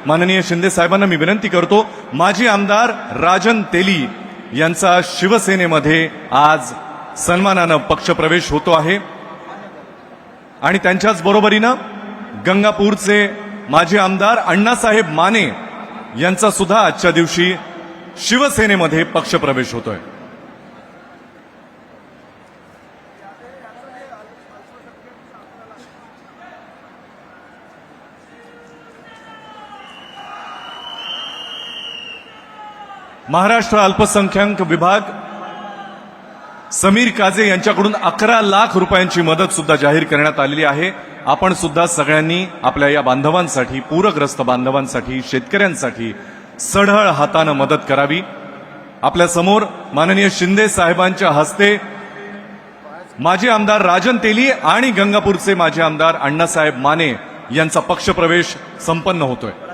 माननीय शिंदे साहेबांना मी विनंती करतो, माजी आमदार राजन तेली यांचा शिवसेनेमध्ये आज सन्मानानं पक्षप्रवेश होतो आहे आणि त्यांच्याच बरोबरीनं गंगापूरचे माजी आमदार अण्णासाहेब माने यांचा सुद्धा आजच्या दिवशी शिवसेनेमध्ये पक्षप्रवेश होतोय। महाराष्ट्र अल्पसंख्याक विभाग समीर काझे यांच्याकडून 11 लाख रुपयांची मदत सुद्धा जाहीर करण्यात आलेली आहे। आपण सुद्धा सगळ्यांनी आपल्या या बांधवांसाठी, पूरग्रस्त बांधवांसाठी, शेतकऱ्यांसाठी सढळ हाताने मदत करावी। आपल्या समोर माननीय शिंदे साहेबांच्या हस्ते माजी आमदार राजन तेली आणि गंगापूरचे माजी आमदार अण्णासाहेब माने यांचा पक्षप्रवेश संपन्न होतोय।